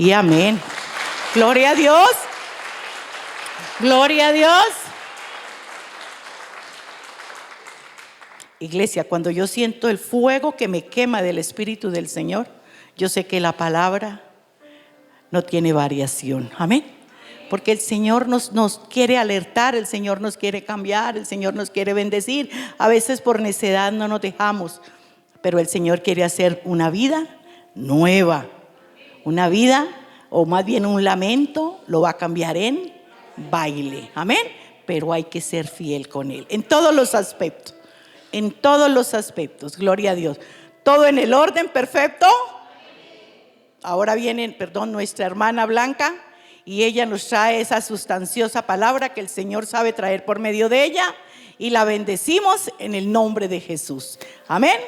Y amén. Gloria a Dios. Gloria a Dios. Iglesia, cuando yo siento el fuego que me quema del Espíritu del Señor, yo sé que la palabra no tiene variación. Amén. Porque el Señor nos quiere alertar, el Señor nos quiere cambiar, el Señor nos quiere bendecir. A veces por necedad no nos dejamos, pero el Señor quiere hacer una vida nueva. Una vida, o más bien un lamento, lo va a cambiar en baile. Amén. Pero hay que ser fiel con Él en todos los aspectos. En todos los aspectos, gloria a Dios. Todo en el orden perfecto. Ahora viene, nuestra hermana Blanca, y ella nos trae esa sustanciosa palabra que el Señor sabe traer por medio de ella, y la bendecimos en el nombre de Jesús. Amén.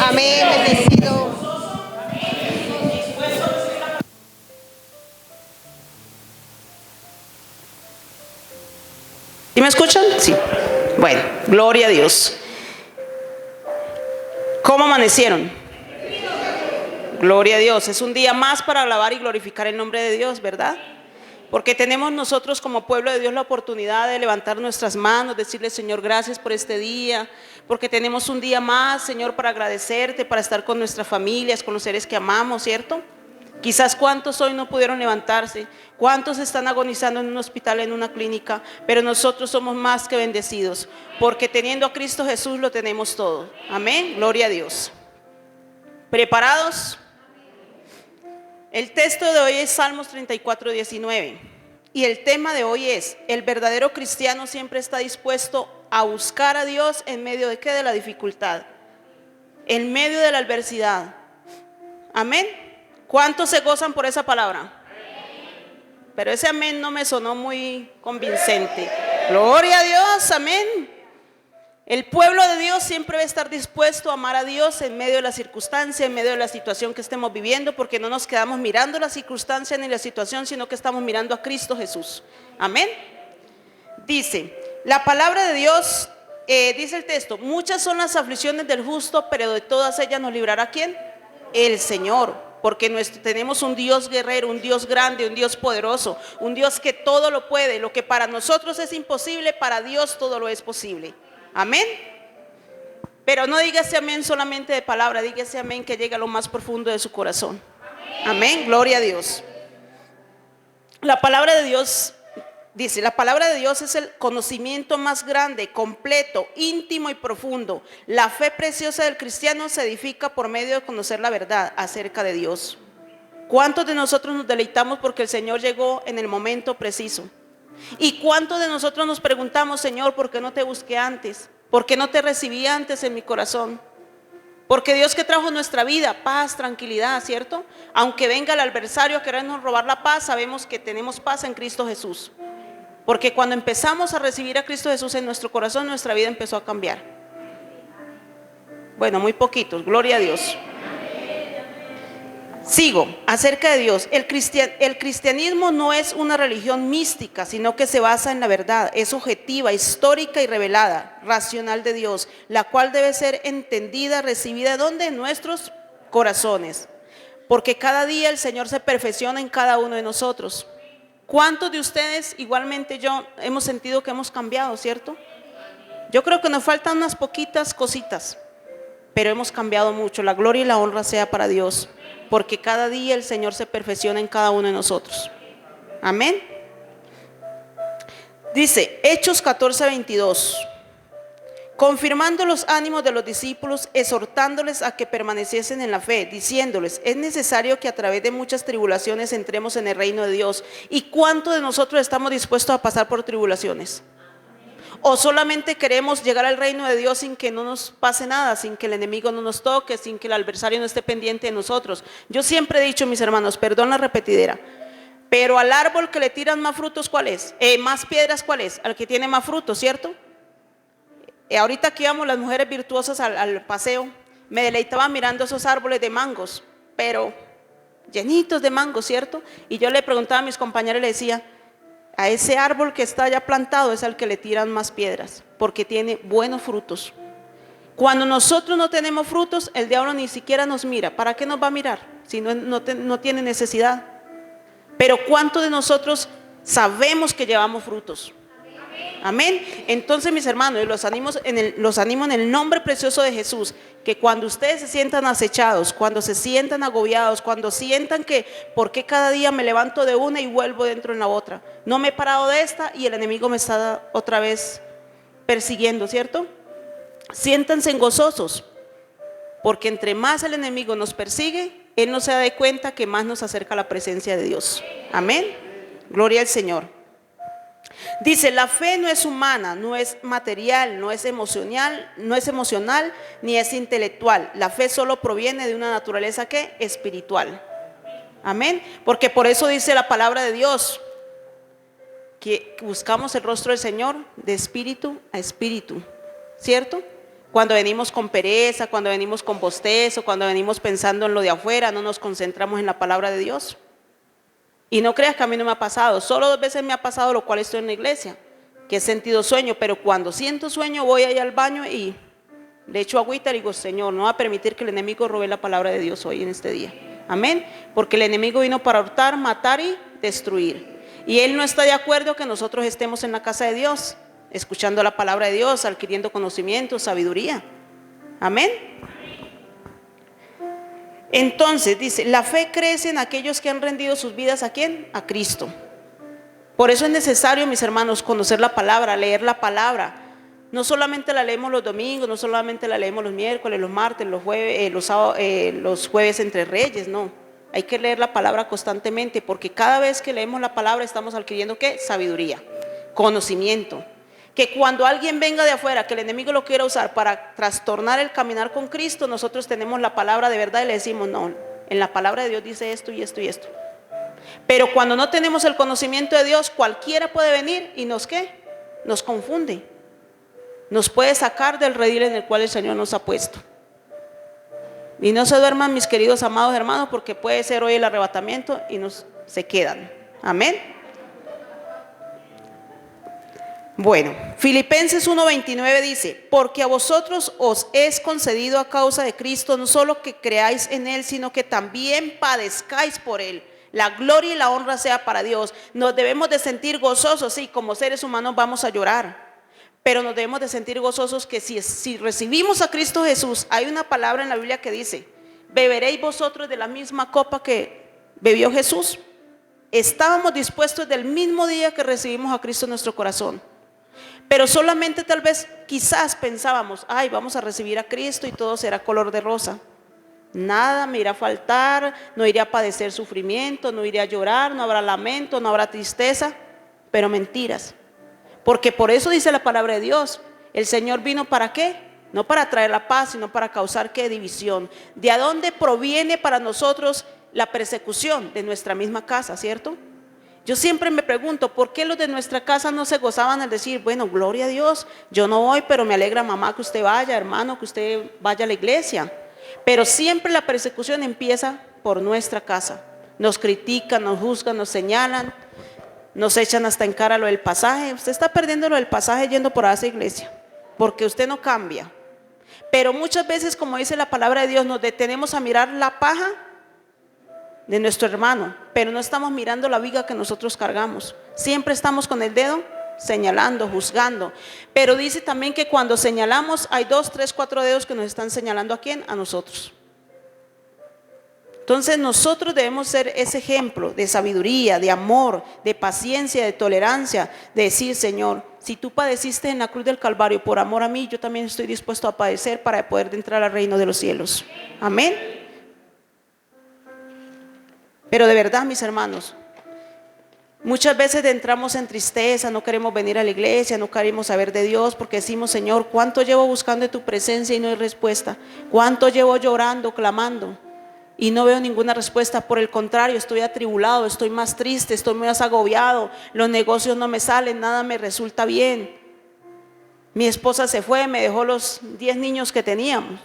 Amén, bendecido. ¿Sí me escuchan? Sí. Bueno, gloria a Dios. ¿Cómo amanecieron? Gloria a Dios. Es un día más para alabar y glorificar el nombre de Dios, ¿verdad? Porque tenemos nosotros como pueblo de Dios la oportunidad de levantar nuestras manos, decirle: Señor, gracias por este día, porque tenemos un día más, Señor, para agradecerte, para estar con nuestras familias, con los seres que amamos, ¿cierto? Quizás cuántos hoy no pudieron levantarse, cuántos están agonizando en un hospital, en una clínica, pero nosotros somos más que bendecidos, porque teniendo a Cristo Jesús lo tenemos todo. Amén, gloria a Dios. ¿Preparados? El texto de hoy es Salmos 34:19 y el tema de hoy es: el verdadero cristiano siempre está dispuesto a buscar a Dios en medio de ¿qué? De la dificultad, en medio de la adversidad. Amén. ¿Cuántos se gozan por esa palabra? Pero ese amén no me sonó muy convincente. Gloria a Dios, amén. El pueblo de Dios siempre va a estar dispuesto a amar a Dios en medio de la circunstancia, en medio de la situación que estemos viviendo, porque no nos quedamos mirando la circunstancia ni la situación, sino que estamos mirando a Cristo Jesús. Amén. Dice, la palabra de Dios, dice el texto: muchas son las aflicciones del justo, pero de todas ellas nos librará ¿quién? El Señor. Porque tenemos un Dios guerrero, un Dios grande, un Dios poderoso, un Dios que todo lo puede. Lo que para nosotros es imposible, para Dios todo lo es posible. Amén. Pero no diga ese amén solamente de palabra, diga ese amén que llega a lo más profundo de su corazón. Amén, gloria a Dios. La palabra de Dios dice: la palabra de Dios es el conocimiento más grande, completo, íntimo y profundo. La fe preciosa del cristiano se edifica por medio de conocer la verdad acerca de Dios. ¿Cuántos de nosotros nos deleitamos porque el Señor llegó en el momento preciso? ¿Y cuántos de nosotros nos preguntamos: Señor, ¿por qué no te busqué antes? ¿Por qué no te recibí antes en mi corazón? Porque Dios que trajo nuestra vida, paz, tranquilidad, ¿cierto? Aunque venga el adversario a querernos robar la paz, sabemos que tenemos paz en Cristo Jesús. Porque cuando empezamos a recibir a Cristo Jesús en nuestro corazón, nuestra vida empezó a cambiar. Bueno, muy poquitos, gloria a Dios. Sigo, acerca de Dios. El cristianismo no es una religión mística, sino que se basa en la verdad. Es objetiva, histórica y revelada, racional de Dios, la cual debe ser entendida, recibida, ¿dónde? En nuestros corazones. Porque cada día el Señor se perfecciona en cada uno de nosotros. ¿Cuántos de ustedes, igualmente yo, hemos sentido que hemos cambiado, cierto? Yo creo que nos faltan unas poquitas cositas, pero hemos cambiado mucho. La gloria y la honra sea para Dios, porque cada día el Señor se perfecciona en cada uno de nosotros. Amén. Dice Hechos 14:22: confirmando los ánimos de los discípulos, exhortándoles a que permaneciesen en la fe, diciéndoles: es necesario que a través de muchas tribulaciones entremos en el reino de Dios. ¿Y cuántos de nosotros estamos dispuestos a pasar por tribulaciones? ¿O solamente queremos llegar al reino de Dios sin que no nos pase nada, sin que el enemigo no nos toque, sin que el adversario no esté pendiente de nosotros? Yo siempre he dicho, mis hermanos, perdón la repetidera, pero al árbol que le tiran más frutos, ¿cuál es? Más piedras, ¿cuál es? Al que tiene más frutos, ¿cierto? Ahorita que íbamos las mujeres virtuosas al paseo, me deleitaba mirando esos árboles de mangos, pero llenitos de mangos, ¿cierto? Y yo le preguntaba a mis compañeros y le decía, a ese árbol que está ya plantado es al que le tiran más piedras, porque tiene buenos frutos. Cuando nosotros no tenemos frutos, el diablo ni siquiera nos mira. ¿Para qué nos va a mirar si no tiene necesidad? Pero ¿cuántos de nosotros sabemos que llevamos frutos? Amén. Entonces, mis hermanos, los animo en el nombre precioso de Jesús, que cuando ustedes se sientan acechados, cuando se sientan agobiados, cuando sientan que ¿por qué cada día me levanto de una y vuelvo dentro en la otra? No me he parado de esta y el enemigo me está otra vez persiguiendo, ¿cierto? Siéntanse gozosos, porque entre más el enemigo nos persigue, él no se da cuenta que más nos acerca a la presencia de Dios. Amén. Gloria al Señor. Dice, la fe no es humana, no es material, no es emocional, ni es intelectual. La fe solo proviene de una naturaleza ¿qué? Espiritual. Amén. Porque por eso dice la palabra de Dios, que buscamos el rostro del Señor de espíritu a espíritu, ¿cierto? Cuando venimos con pereza, cuando venimos con bostezo, cuando venimos pensando en lo de afuera, no nos concentramos en la palabra de Dios. Y no creas que a mí no me ha pasado, solo 2 veces me ha pasado, lo cual estoy en la iglesia, que he sentido sueño, pero cuando siento sueño voy ahí al baño y le echo agüita y digo, Señor, no va a permitir que el enemigo robe la palabra de Dios hoy en este día. Amén. Porque el enemigo vino para hurtar, matar y destruir. Y él no está de acuerdo que nosotros estemos en la casa de Dios, escuchando la palabra de Dios, adquiriendo conocimiento, sabiduría. Amén. Entonces dice, la fe crece en aquellos que han rendido sus vidas ¿a quién? A Cristo. Por eso es necesario, mis hermanos, conocer la palabra, leer la palabra. No solamente la leemos los domingos, no solamente la leemos los miércoles, los martes, los jueves, los jueves entre reyes, no. Hay que leer la palabra constantemente, porque cada vez que leemos la palabra estamos adquiriendo ¿qué? Sabiduría, conocimiento. Que cuando alguien venga de afuera, que el enemigo lo quiera usar para trastornar el caminar con Cristo, nosotros tenemos la palabra de verdad y le decimos, no, en la palabra de Dios dice esto y esto y esto. Pero cuando no tenemos el conocimiento de Dios, cualquiera puede venir y nos ¿qué? Nos confunde. Nos puede sacar del redil en el cual el Señor nos ha puesto. Y no se duerman, mis queridos amados hermanos, porque puede ser hoy el arrebatamiento y se quedan. Amén. Bueno, Filipenses 1:29 dice, porque a vosotros os es concedido a causa de Cristo, no solo que creáis en Él, sino que también padezcáis por Él. La gloria y la honra sea para Dios. Nos debemos de sentir gozosos, sí, como seres humanos vamos a llorar, pero nos debemos de sentir gozosos que si recibimos a Cristo Jesús, hay una palabra en la Biblia que dice, ¿beberéis vosotros de la misma copa que bebió Jesús? Estábamos dispuestos del mismo día que recibimos a Cristo en nuestro corazón. Pero solamente tal vez quizás pensábamos, ay, vamos a recibir a Cristo y todo será color de rosa. Nada me irá a faltar, no iré a padecer sufrimiento, no iré a llorar, no habrá lamento, no habrá tristeza. Pero mentiras. Porque por eso dice la palabra de Dios, el Señor vino ¿para qué? No para traer la paz, sino para causar ¿qué? División. ¿De a dónde proviene para nosotros la persecución? De nuestra misma casa, ¿cierto? Yo siempre me pregunto, ¿por qué los de nuestra casa no se gozaban al decir, bueno, gloria a Dios, yo no voy, pero me alegra mamá que usted vaya, hermano, que usted vaya a la iglesia? Pero siempre la persecución empieza por nuestra casa. Nos critican, nos juzgan, nos señalan, nos echan hasta en cara lo del pasaje. Usted está perdiendo lo del pasaje yendo por esa iglesia, porque usted no cambia. Pero muchas veces, como dice la palabra de Dios, nos detenemos a mirar la paja de nuestro hermano, pero no estamos mirando la viga que nosotros cargamos. Siempre estamos con el dedo señalando, juzgando. Pero dice también que cuando señalamos hay 2, 3, 4 dedos que nos están señalando ¿a quién? A nosotros. Entonces nosotros debemos ser ese ejemplo de sabiduría, de amor, de paciencia, de tolerancia, de decir, Señor, si tú padeciste en la cruz del Calvario por amor a mí, yo también estoy dispuesto a padecer para poder entrar al reino de los cielos. Amén. Pero de verdad, mis hermanos, muchas veces entramos en tristeza, no queremos venir a la iglesia, no queremos saber de Dios, porque decimos, Señor, ¿cuánto llevo buscando tu presencia y no hay respuesta? ¿Cuánto llevo llorando, clamando y no veo ninguna respuesta? Por el contrario, estoy atribulado, estoy más triste, estoy más agobiado, los negocios no me salen, nada me resulta bien. Mi esposa se fue, me dejó los 10 niños que teníamos.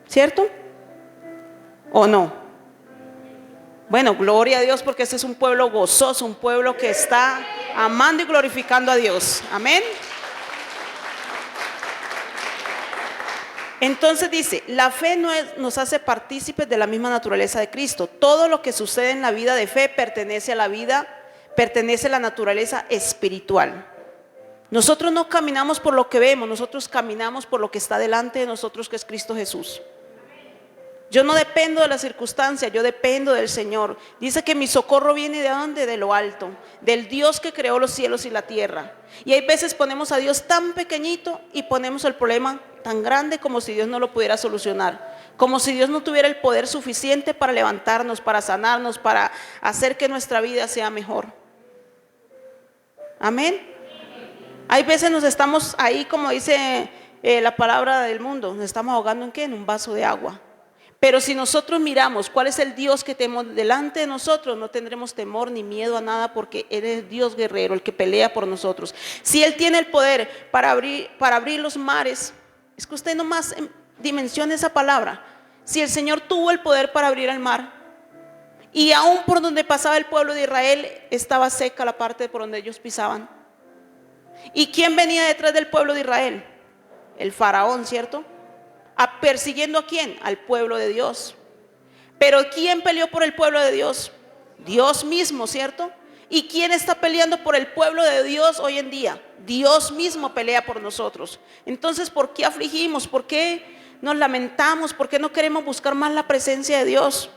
¿Cierto? ¿O no? Bueno, gloria a Dios, porque este es un pueblo gozoso, un pueblo que está amando y glorificando a Dios. Amén. Entonces dice, la fe nos hace partícipes de la misma naturaleza de Cristo. Todo lo que sucede en la vida de fe pertenece a la naturaleza espiritual. Nosotros no caminamos por lo que vemos, nosotros caminamos por lo que está delante de nosotros, que es Cristo Jesús. Yo no dependo de las circunstancias, yo dependo del Señor. Dice que mi socorro viene ¿de dónde? De lo alto, del Dios que creó los cielos y la tierra. Y hay veces ponemos a Dios tan pequeñito y ponemos el problema tan grande, como si Dios no lo pudiera solucionar, como si Dios no tuviera el poder suficiente para levantarnos, para sanarnos, para hacer que nuestra vida sea mejor. Amén. Hay veces nos estamos ahí, como dice la palabra del mundo, nos estamos ahogando ¿en qué? En un vaso de agua. Pero si nosotros miramos cuál es el Dios que tenemos delante de nosotros, no tendremos temor ni miedo a nada, porque Él es Dios guerrero, el que pelea por nosotros. Si Él tiene el poder para abrir los mares, es que usted nomás dimensione esa palabra. Si el Señor tuvo el poder para abrir el mar, y aún por donde pasaba el pueblo de Israel estaba seca la parte por donde ellos pisaban. ¿Y quién venía detrás del pueblo de Israel? El faraón, ¿cierto? Persiguiendo ¿a quién? Al pueblo de Dios. Pero ¿quién peleó por el pueblo de Dios? Dios mismo, ¿cierto? ¿Y quién está peleando por el pueblo de Dios hoy en día? Dios mismo pelea por nosotros. Entonces, ¿por qué afligimos? ¿Por qué nos lamentamos? ¿Por qué no queremos buscar más la presencia de Dios?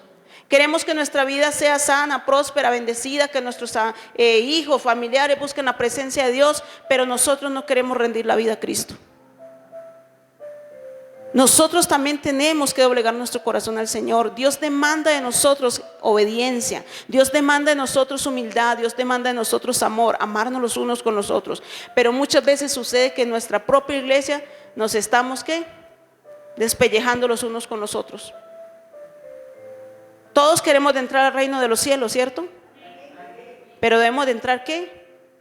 Queremos que nuestra vida sea sana, próspera, bendecida, que nuestros hijos, familiares busquen la presencia de Dios, pero nosotros no queremos rendir la vida a Cristo. Nosotros también tenemos que doblegar nuestro corazón al Señor. Dios demanda de nosotros obediencia, Dios demanda de nosotros humildad, Dios demanda de nosotros amor, amarnos los unos con los otros. Pero muchas veces sucede que en nuestra propia iglesia nos estamos ¿qué? Despellejando los unos con los otros. Todos queremos de entrar al reino de los cielos, ¿cierto? Pero debemos de entrar ¿qué?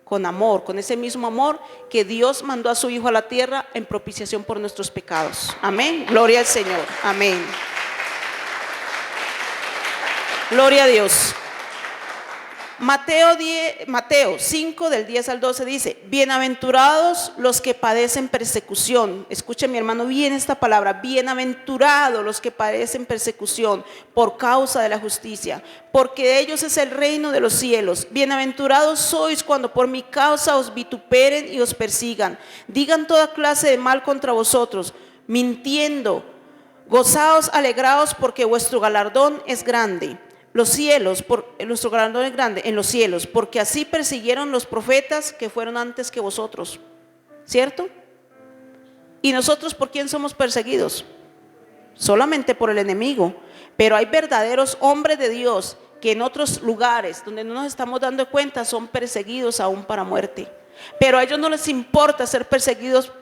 Con amor, con ese mismo amor que Dios mandó a su Hijo a la tierra en propiciación por nuestros pecados. Amén, gloria al Señor, amén. Gloria a Dios. Mateo 5 del 10 al 12 dice: bienaventurados los que padecen persecución. Escuche mi hermano bien esta palabra: bienaventurados los que padecen persecución por causa de la justicia, porque de ellos es el reino de los cielos. Bienaventurados sois cuando por mi causa os vituperen y os persigan, digan toda clase de mal contra vosotros, mintiendo. Gozaos, alegraos, porque vuestro galardón es grande. Nuestro galardón es grande en los cielos, porque así persiguieron los profetas que fueron antes que vosotros, ¿cierto? ¿Y nosotros por quién somos perseguidos? Solamente por el enemigo. Pero hay verdaderos hombres de Dios que en otros lugares donde no nos estamos dando cuenta son perseguidos aún para muerte. Pero a ellos no les importa ser perseguidos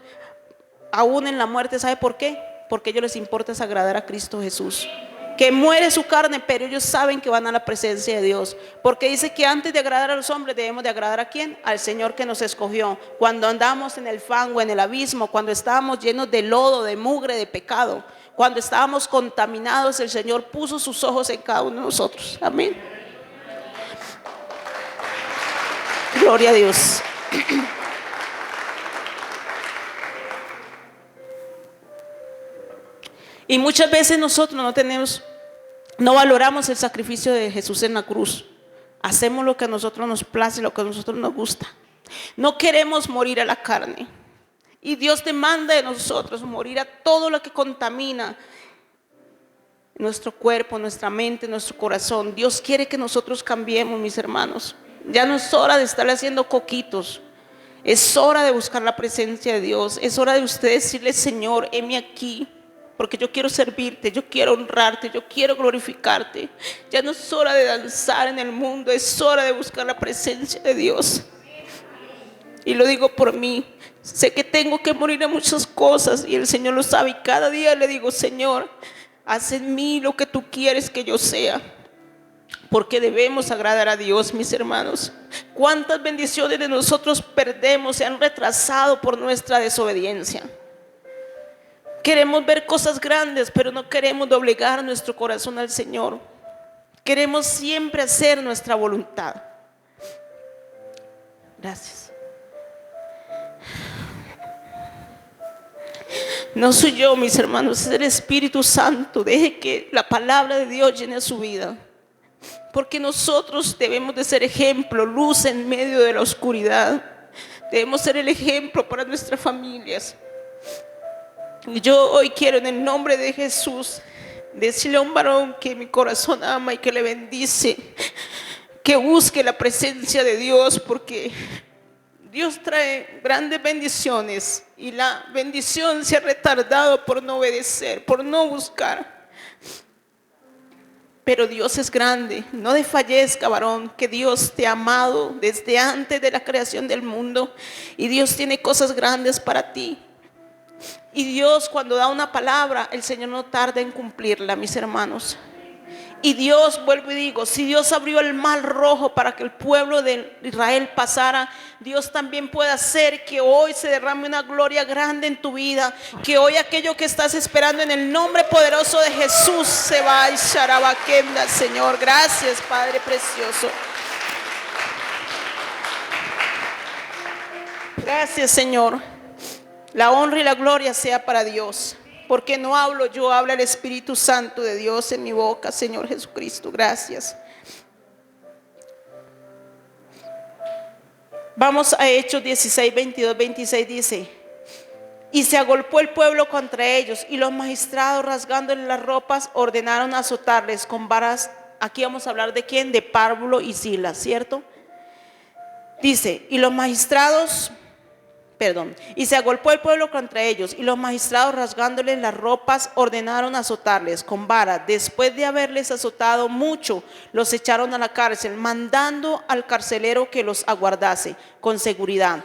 aún en la muerte. ¿Sabe por qué? Porque a ellos les importa es agradar a Cristo Jesús, que muere su carne, pero ellos saben que van a la presencia de Dios, porque dice que antes de agradar a los hombres debemos de agradar ¿a quién? Al Señor que nos escogió. Cuando andamos en el fango, en el abismo, cuando estábamos llenos de lodo, de mugre, de pecado, cuando estábamos contaminados, el Señor puso sus ojos en cada uno de nosotros. Amén. Gloria a Dios. Y muchas veces nosotros no valoramos el sacrificio de Jesús en la cruz. Hacemos lo que a nosotros nos place, lo que a nosotros nos gusta. No queremos morir a la carne. Y Dios demanda de nosotros morir a todo lo que contamina nuestro cuerpo, nuestra mente, nuestro corazón. Dios quiere que nosotros cambiemos, mis hermanos. Ya no es hora de estarle haciendo coquitos. Es hora de buscar la presencia de Dios. Es hora de usted decirle: Señor, heme aquí, porque yo quiero servirte, yo quiero honrarte, yo quiero glorificarte. Ya no es hora de danzar en el mundo, es hora de buscar la presencia de Dios. Y lo digo por mí. Sé que tengo que morir a muchas cosas y el Señor lo sabe, y cada día le digo: Señor, haz en mí lo que tú quieres que yo sea, porque debemos agradar a Dios, mis hermanos. ¿Cuántas bendiciones de nosotros perdemos, se han retrasado por nuestra desobediencia? Queremos ver cosas grandes, pero no queremos doblegar nuestro corazón al Señor. Queremos siempre hacer nuestra voluntad. Gracias. No soy yo, mis hermanos, es el Espíritu Santo. Deje que la palabra de Dios llene su vida. Porque nosotros debemos de ser ejemplo, luz en medio de la oscuridad. Debemos ser el ejemplo para nuestras familias. Y yo hoy quiero, en el nombre de Jesús, decirle a un varón que mi corazón ama y que le bendice, que busque la presencia de Dios, porque Dios trae grandes bendiciones y la bendición se ha retardado por no obedecer, por no buscar. Pero Dios es grande. No desfallezca, varón, que Dios te ha amado desde antes de la creación del mundo, y Dios tiene cosas grandes para ti. Y Dios, cuando da una palabra, el Señor no tarda en cumplirla, mis hermanos. Y Dios, vuelvo y digo, si Dios abrió el mar rojo para que el pueblo de Israel pasara, Dios también puede hacer que hoy se derrame una gloria grande en tu vida, que hoy aquello que estás esperando en el nombre poderoso de Jesús se va a Sharabaquenda, Señor. Gracias, Padre precioso. Gracias, Señor. La honra y la gloria sea para Dios. Porque no hablo yo, habla el Espíritu Santo de Dios en mi boca, Señor Jesucristo. Gracias. Vamos a Hechos 16, 22, 26, dice: y se agolpó el pueblo contra ellos, y los magistrados, rasgándoles las ropas, ordenaron azotarles con varas. Aquí vamos a hablar de quién, de Pablo y Silas, ¿cierto? Dice, y se agolpó el pueblo contra ellos, y los magistrados, rasgándoles las ropas, ordenaron azotarles con vara. Después de haberles azotado mucho, los echaron a la cárcel, mandando al carcelero que los aguardase con seguridad.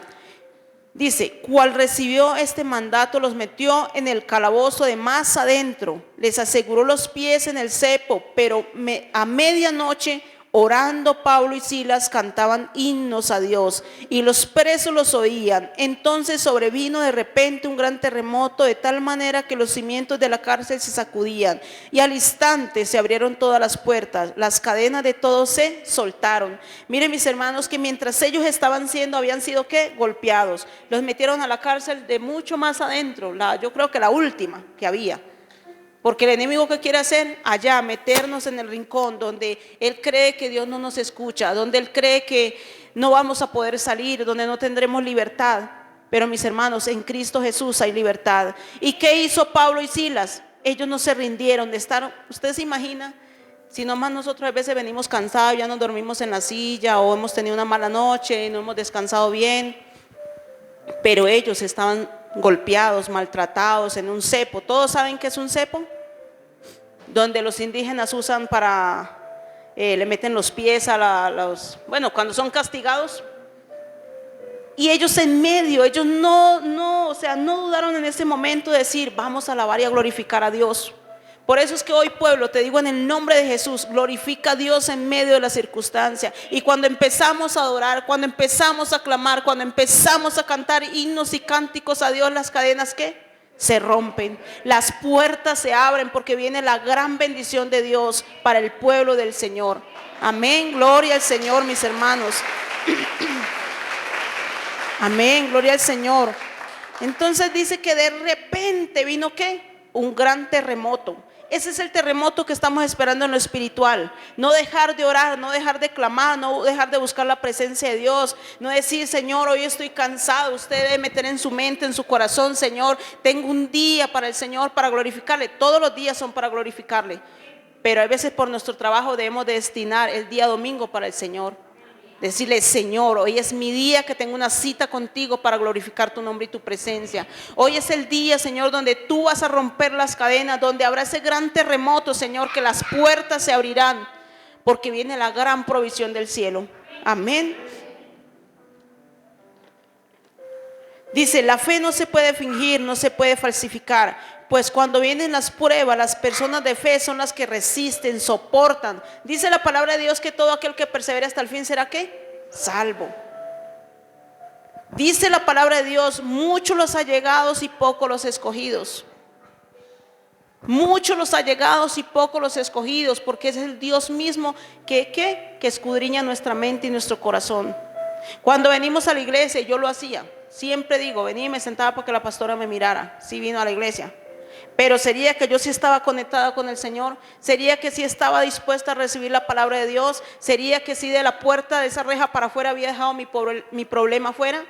Dice, cual recibió este mandato, los metió en el calabozo de más adentro, les aseguró los pies en el cepo, pero a medianoche, orando, Pablo y Silas cantaban himnos a Dios, y los presos los oían. Entonces sobrevino de repente un gran terremoto, de tal manera que los cimientos de la cárcel se sacudían, y al instante se abrieron todas las puertas, las cadenas de todos se soltaron. Miren, mis hermanos, que mientras ellos habían sido ¿qué? Golpeados, los metieron a la cárcel de mucho más adentro, yo creo que la última que había. Porque el enemigo, ¿qué quiere hacer? Allá, meternos en el rincón donde él cree que Dios no nos escucha, donde él cree que no vamos a poder salir, donde no tendremos libertad. Pero, mis hermanos, en Cristo Jesús hay libertad. ¿Y qué hizo Pablo y Silas? Ellos no se rindieron. ¿Usted se imagina? Si nomás nosotros a veces venimos cansados, ya nos dormimos en la silla, o hemos tenido una mala noche, no hemos descansado bien. Pero ellos estaban golpeados, maltratados en un cepo. ¿Todos saben qué es un cepo? Donde los indígenas usan para, le meten los pies a cuando son castigados. Y ellos en medio, ellos no dudaron en ese momento de decir, vamos a alabar y a glorificar a Dios. Por eso es que hoy, pueblo, te digo en el nombre de Jesús, glorifica a Dios en medio de la circunstancia. Y cuando empezamos a adorar, cuando empezamos a clamar, cuando empezamos a cantar himnos y cánticos a Dios, las cadenas ¿qué? Se rompen, las puertas se abren, porque viene la gran bendición de Dios para el pueblo del Señor. Amén, gloria al Señor, mis hermanos. Amén, gloria al Señor. Entonces dice que de repente vino ¿qué? Un gran terremoto. Ese es el terremoto que estamos esperando en lo espiritual. No dejar de orar, no dejar de clamar, no dejar de buscar la presencia de Dios. No decir, Señor, hoy estoy cansado. Usted debe meter en su mente, en su corazón, Señor, tengo un día para el Señor, para glorificarle. Todos los días son para glorificarle. Pero a veces por nuestro trabajo debemos de destinar el día domingo para el Señor. Decirle, Señor, hoy es mi día, que tengo una cita contigo para glorificar tu nombre y tu presencia. Hoy es el día, Señor, donde tú vas a romper las cadenas, donde habrá ese gran terremoto, Señor, que las puertas se abrirán, porque viene la gran provisión del cielo. Amén. Dice, la fe no se puede fingir, no se puede falsificar, pues cuando vienen las pruebas, las personas de fe son las que resisten, soportan. Dice la palabra de Dios que todo aquel que persevere hasta el fin será ¿qué? salvo. Dice la palabra de Dios, muchos los allegados y pocos los escogidos. Muchos los allegados y pocos los escogidos, porque es el Dios mismo que escudriña nuestra mente y nuestro corazón. Cuando venimos a la iglesia, yo lo hacía, siempre digo, venía y me sentaba para que la pastora me mirara, si vino a la iglesia. Pero sería que yo sí estaba conectada con el Señor, sería que sí estaba dispuesta a recibir la palabra de Dios, sería que sí de la puerta de esa reja para afuera había dejado mi problema afuera.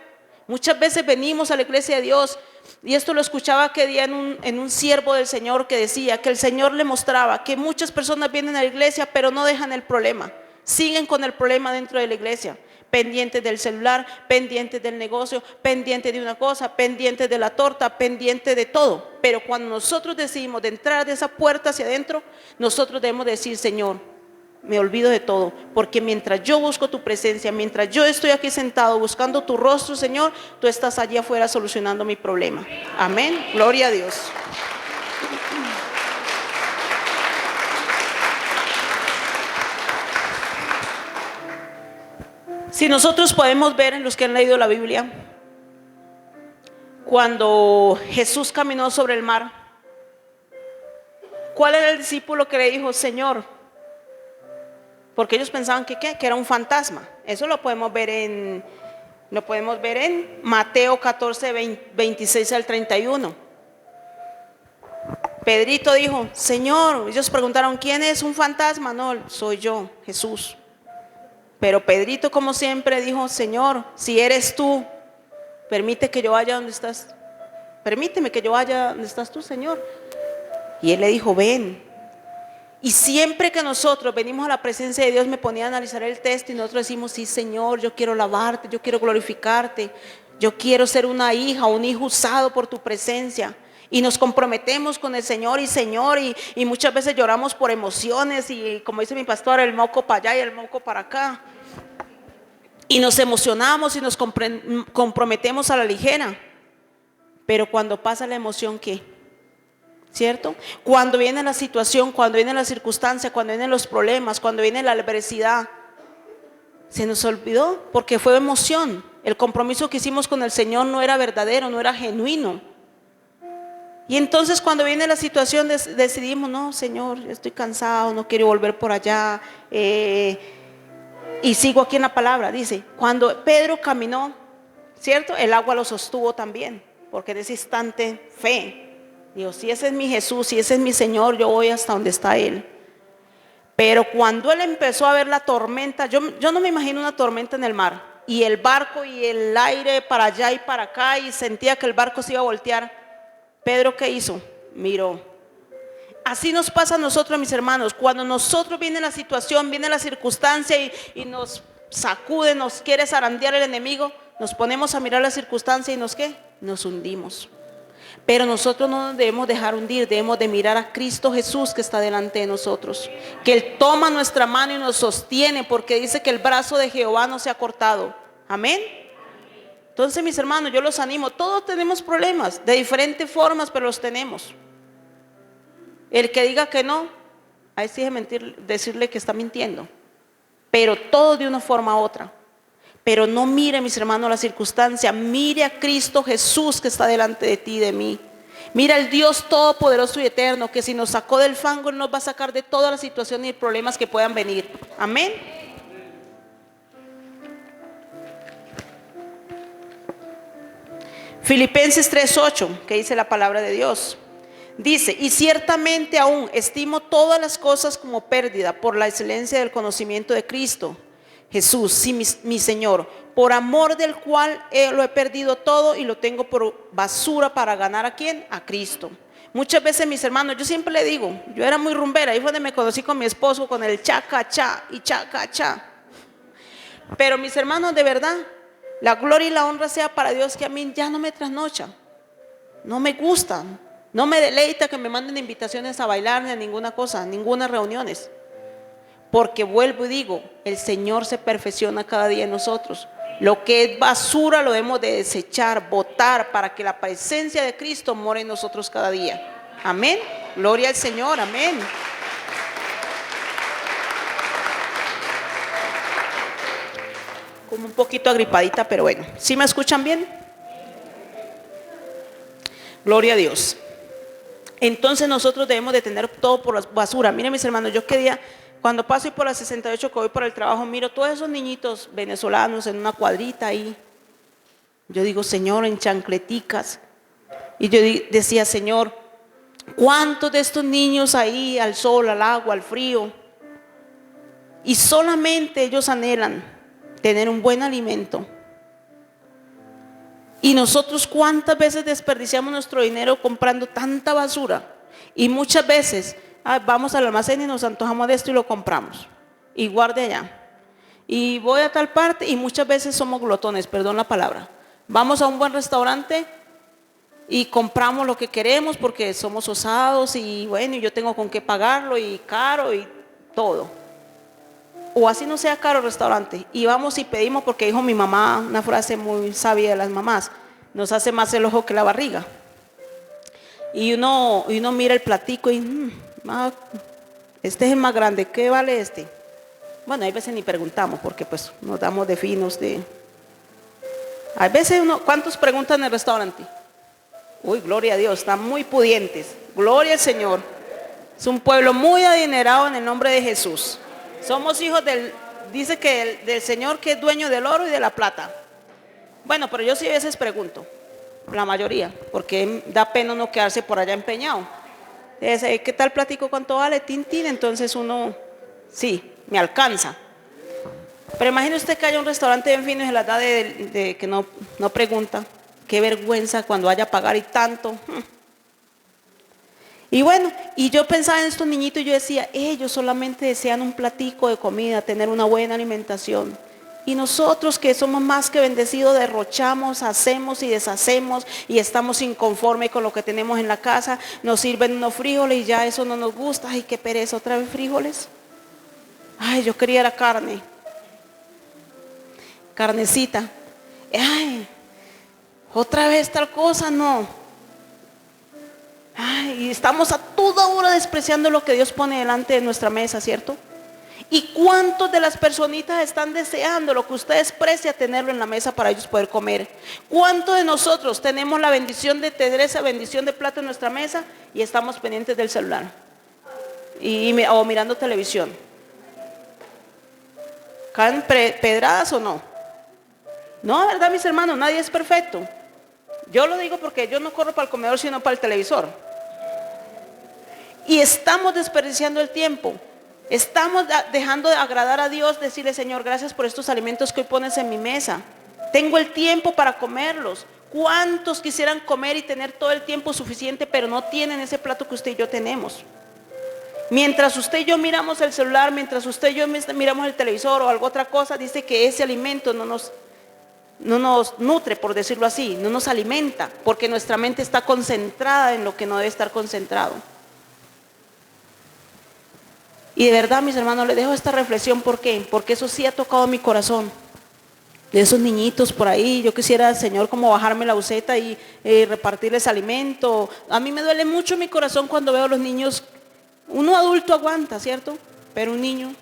Muchas veces venimos a la iglesia de Dios, y esto lo escuchaba aquel día en un siervo del Señor que decía que el Señor le mostraba que muchas personas vienen a la iglesia pero no dejan el problema, siguen con el problema dentro de la iglesia, pendientes del celular, pendientes del negocio, pendientes de una cosa, pendientes de la torta, pendientes de todo. Pero cuando nosotros decidimos de entrar de esa puerta hacia adentro, nosotros debemos decir: Señor, me olvido de todo, porque mientras yo busco tu presencia, mientras yo estoy aquí sentado buscando tu rostro, Señor, tú estás allí afuera solucionando mi problema. Amén, gloria a Dios. Si nosotros podemos ver, en los que han leído la Biblia, cuando Jesús caminó sobre el mar, ¿cuál era el discípulo que le dijo: Señor? Porque ellos pensaban que era un fantasma. Eso lo podemos ver en Mateo 14, 26 al 31. Pedrito dijo: Señor, ellos preguntaron: ¿quién es un fantasma? No, soy yo, Jesús. Pero Pedrito, como siempre, dijo: Señor, si eres tú, permite que yo vaya donde estás. Permíteme que yo vaya donde estás tú, Señor. Y él le dijo: ven. Y siempre que nosotros venimos a la presencia de Dios, me ponía a analizar el texto y nosotros decimos: sí, Señor, yo quiero alabarte, yo quiero glorificarte, yo quiero ser una hija, un hijo usado por tu presencia. Y nos comprometemos con el Señor, y muchas veces lloramos por emociones, y como dice mi pastor, el moco para allá y el moco para acá. Y nos emocionamos y nos comprometemos a la ligera. Pero cuando pasa la emoción, ¿qué? ¿Cierto? Cuando viene la situación, cuando viene la circunstancia, cuando vienen los problemas, cuando viene la adversidad, se nos olvidó, porque fue emoción. El compromiso que hicimos con el Señor no era verdadero, no era genuino. Y entonces cuando viene la situación decidimos: no, Señor, estoy cansado, no quiero volver por allá, y sigo aquí en la palabra. Dice, cuando Pedro caminó, ¿cierto? El agua lo sostuvo también, porque en ese instante fe. Digo, si ese es mi Jesús, si ese es mi Señor, yo voy hasta donde está Él. Pero cuando Él empezó a ver la tormenta, yo no me imagino una tormenta en el mar, y el barco y el aire para allá y para acá, y sentía que el barco se iba a voltear. Pedro, ¿qué hizo? Miró. Así nos pasa a nosotros, mis hermanos. Cuando nosotros viene la situación, viene la circunstancia y nos sacude, nos quiere zarandear el enemigo, nos ponemos a mirar la circunstancia y nos hundimos. Pero nosotros no nos debemos dejar hundir, debemos de mirar a Cristo Jesús que está delante de nosotros, que Él toma nuestra mano y nos sostiene, porque dice que el brazo de Jehová no se ha cortado. Amén. Entonces, mis hermanos, yo los animo. Todos tenemos problemas de diferentes formas, pero los tenemos. El que diga que no, ahí sí es mentir, decirle que está mintiendo. Pero todo de una forma u otra. Pero no mire, mis hermanos, la circunstancia. Mire a Cristo Jesús que está delante de ti y de mí. Mira al Dios todopoderoso y eterno, que si nos sacó del fango, Él nos va a sacar de todas las situaciones y problemas que puedan venir. Amén. Filipenses 3:8, que dice la palabra de Dios. Dice: y ciertamente aún estimo todas las cosas como pérdida por la excelencia del conocimiento de Cristo Jesús, sí, mi Señor, por amor del cual lo he perdido todo y lo tengo por basura para ganar ¿a quién? A Cristo. Muchas veces, mis hermanos, yo siempre le digo, yo era muy rumbera, ahí fue donde me conocí con mi esposo, con el chaca-cha y chaca-cha. Pero, mis hermanos, de verdad, la gloria y la honra sea para Dios, que a mí ya no me trasnocha, no me gusta, no me deleita que me manden invitaciones a bailar ni a ninguna cosa, ninguna reuniones. Porque vuelvo y digo, el Señor se perfecciona cada día en nosotros. Lo que es basura lo debemos de desechar, botar, para que la presencia de Cristo more en nosotros cada día. Amén. Gloria al Señor. Amén. como un poquito agripadita, pero bueno, ¿sí me escuchan bien? Gloria a Dios. Entonces nosotros debemos de tener todo por la basura. Miren mis hermanos, yo quería, cuando paso por la 68 que voy por el trabajo, miro todos esos niñitos venezolanos en una cuadrita ahí. Yo digo, Señor, en chancleticas. Y yo decía, Señor, ¿cuántos de estos niños ahí al sol, al agua, al frío? Y solamente ellos anhelan tener un buen alimento. Y nosotros cuántas veces desperdiciamos nuestro dinero comprando tanta basura. Y muchas veces vamos al almacén y nos antojamos de esto y lo compramos. Y guarde allá. Y voy a tal parte y muchas veces somos glotones, perdón la palabra. Vamos a un buen restaurante y compramos lo que queremos porque somos osados y bueno, yo tengo con qué pagarlo y caro y todo. O así no sea caro el restaurante, y vamos y pedimos porque dijo mi mamá una frase muy sabia de las mamás: nos hace más el ojo que la barriga. Y uno mira el platico y este es el más grande, ¿qué vale este? Bueno, hay veces ni preguntamos porque pues nos damos de finos de... Hay veces ¿cuántos preguntan en el restaurante? Uy, gloria a Dios, están muy pudientes, gloria al Señor. Es un pueblo muy adinerado en el nombre de Jesús. Somos hijos dice que del Señor, que es dueño del oro y de la plata. Bueno, pero yo sí a veces pregunto, la mayoría, porque da pena no quedarse por allá empeñado. ¿Qué tal platico? ¿Cuánto vale? Tintín. Entonces uno, sí, me alcanza. Pero imagine usted que haya un restaurante bien fino y se la da de que no pregunta. Qué vergüenza cuando vaya a pagar y tanto. Y bueno, y yo pensaba en estos niñitos y yo decía, ellos solamente desean un platico de comida, tener una buena alimentación. Y nosotros que somos más que bendecidos, derrochamos, hacemos y deshacemos y estamos inconformes con lo que tenemos en la casa. Nos sirven unos frijoles y ya eso no nos gusta. Ay, qué pereza, otra vez frijoles. Ay, yo quería la carne. Carnecita. Ay, otra vez tal cosa, no. Ay, y estamos a toda hora despreciando lo que Dios pone delante de nuestra mesa, ¿cierto? ¿Y cuántos de las personitas están deseando lo que usted desprecia, tenerlo en la mesa para ellos poder comer? ¿Cuántos de nosotros tenemos la bendición de tener esa bendición de plato en nuestra mesa y estamos pendientes del celular o mirando televisión? ¿Caen pedradas o no? No, ¿verdad, mis hermanos? Nadie es perfecto. Yo lo digo porque yo no corro para el comedor sino para el televisor. Y estamos desperdiciando el tiempo. Estamos dejando de agradar a Dios, decirle, Señor, gracias por estos alimentos que hoy pones en mi mesa. Tengo el tiempo para comerlos. ¿Cuántos quisieran comer y tener todo el tiempo suficiente, pero no tienen ese plato que usted y yo tenemos? Mientras usted y yo miramos el celular, mientras usted y yo miramos el televisor o algo otra cosa, dice que ese alimento no nos nutre, por decirlo así, no nos alimenta, porque nuestra mente está concentrada en lo que no debe estar concentrado. Y de verdad, mis hermanos, les dejo esta reflexión. ¿Por qué? Porque eso sí ha tocado mi corazón. De esos niñitos por ahí, yo quisiera, Señor, como bajarme la buceta y repartirles alimento. A mí me duele mucho mi corazón cuando veo a los niños. Uno adulto aguanta, ¿cierto? Pero un niño,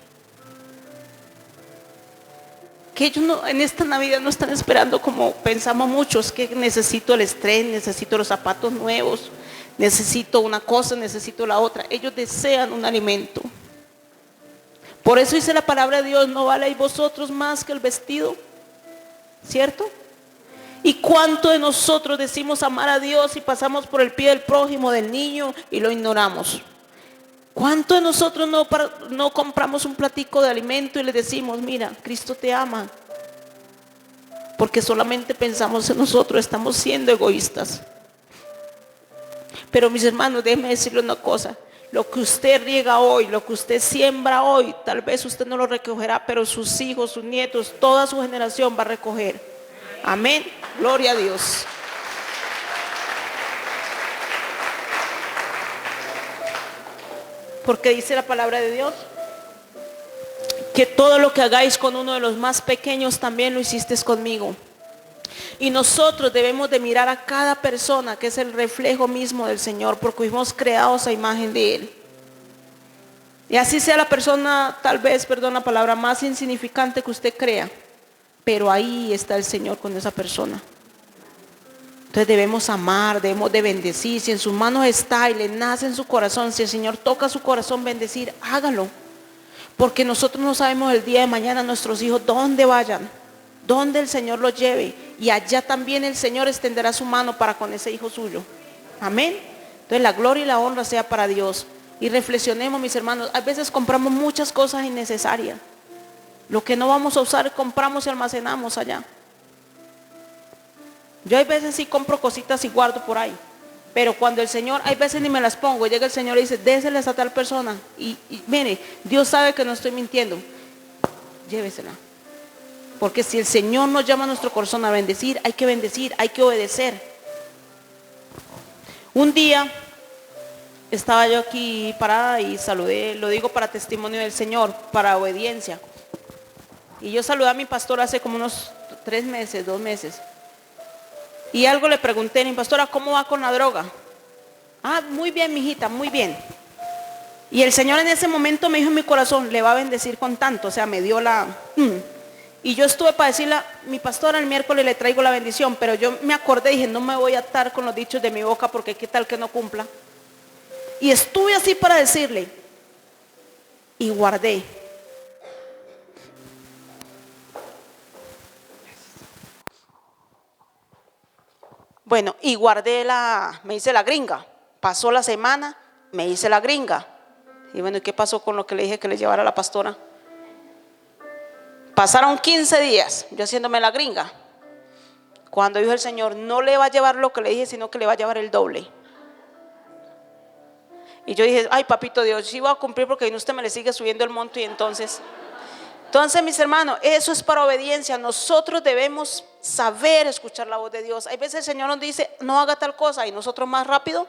que ellos en esta Navidad no están esperando como pensamos muchos, que necesito el estrés, necesito los zapatos nuevos, necesito una cosa, necesito la otra. Ellos desean un alimento. Por eso dice la palabra de Dios, no valéis vosotros más que el vestido, ¿cierto? ¿Y cuánto de nosotros decimos amar a Dios y pasamos por el pie del prójimo, del niño, y lo ignoramos? ¿Cuánto de nosotros no compramos un platico de alimento y le decimos, mira, Cristo te ama? Porque solamente pensamos en nosotros, estamos siendo egoístas. Pero mis hermanos, déjenme decirles una cosa. Lo que usted riega hoy, lo que usted siembra hoy, tal vez usted no lo recogerá, pero sus hijos, sus nietos, toda su generación va a recoger. Amén. Gloria a Dios. Porque dice la palabra de Dios que todo lo que hagáis con uno de los más pequeños también lo hicisteis conmigo. Y nosotros debemos de mirar a cada persona que es el reflejo mismo del Señor, porque fuimos creados a imagen de Él. Y así sea la persona, tal vez, perdón la palabra, más insignificante que usted crea, pero ahí está el Señor con esa persona. Entonces debemos amar, debemos de bendecir. Si en sus manos está y le nace en su corazón, si el Señor toca su corazón bendecir, hágalo. Porque nosotros no sabemos el día de mañana nuestros hijos dónde vayan, dónde el Señor los lleve. Y allá también el Señor extenderá su mano para con ese hijo suyo. Amén. Entonces la gloria y la honra sea para Dios. Y reflexionemos, mis hermanos. A veces compramos muchas cosas innecesarias. Lo que no vamos a usar compramos y almacenamos allá. Yo hay veces sí compro cositas y guardo por ahí. Pero cuando el Señor, hay veces ni me las pongo. Llega el Señor y dice, déselas a tal persona. Y mire, Dios sabe que no estoy mintiendo. Llévesela. Porque si el Señor nos llama a nuestro corazón a bendecir, hay que obedecer. Un día estaba yo aquí parada y saludé, lo digo para testimonio del Señor, para obediencia. Y yo saludé a mi pastor hace como unos 2 meses. Y algo le pregunté a mi pastora, ¿cómo va con la droga? Ah, muy bien, mijita, muy bien. Y el Señor en ese momento me dijo en mi corazón, le va a bendecir con tanto, o sea, me dio la... Y yo estuve para decirle a mi pastora, el miércoles le traigo la bendición, pero yo me acordé y dije, no me voy a atar con los dichos de mi boca porque qué tal que no cumpla. Y estuve así para decirle, y guardé. Bueno, y guardé me hice la gringa. Pasó la semana, me hice la gringa. Y bueno, ¿y qué pasó con lo que le dije que le llevara a la pastora? Pasaron 15 días yo haciéndome la gringa. Cuando dijo el Señor, no le va a llevar lo que le dije, sino que le va a llevar el doble. Y yo dije, ay papito Dios, sí voy a cumplir porque usted me le sigue subiendo el monto. Y entonces, mis hermanos, eso es para obediencia. Nosotros debemos saber escuchar la voz de Dios. Hay veces el Señor nos dice, no haga tal cosa, y nosotros más rápido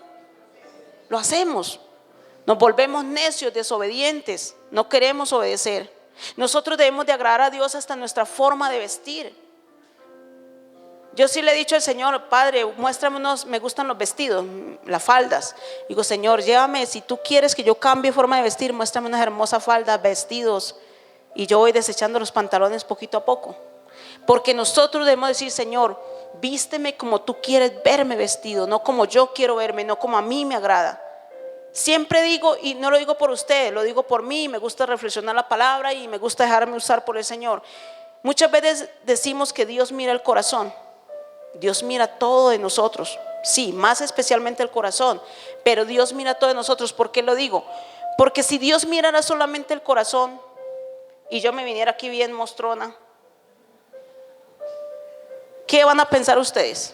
lo hacemos. Nos volvemos necios, desobedientes, no queremos obedecer. Nosotros debemos de agradar a Dios hasta nuestra forma de vestir. Yo sí le he dicho al Señor, Padre, muéstrame me gustan los vestidos, las faldas. Digo, Señor, llévame, si tú quieres que yo cambie forma de vestir, muéstrame unas hermosas faldas, vestidos. Y yo voy desechando los pantalones poquito a poco. Porque nosotros debemos decir, Señor, vísteme como tú quieres verme vestido, no como yo quiero verme, no como a mí me agrada. Siempre digo, y no lo digo por ustedes, lo digo por mí, me gusta reflexionar la palabra y me gusta dejarme usar por el Señor. Muchas veces decimos que Dios mira el corazón. Dios mira todo de nosotros, sí, más especialmente el corazón, pero Dios mira todo de nosotros. ¿Por qué lo digo? Porque si Dios mirara solamente el corazón y yo me viniera aquí bien mostrona, ¿qué van a pensar ustedes?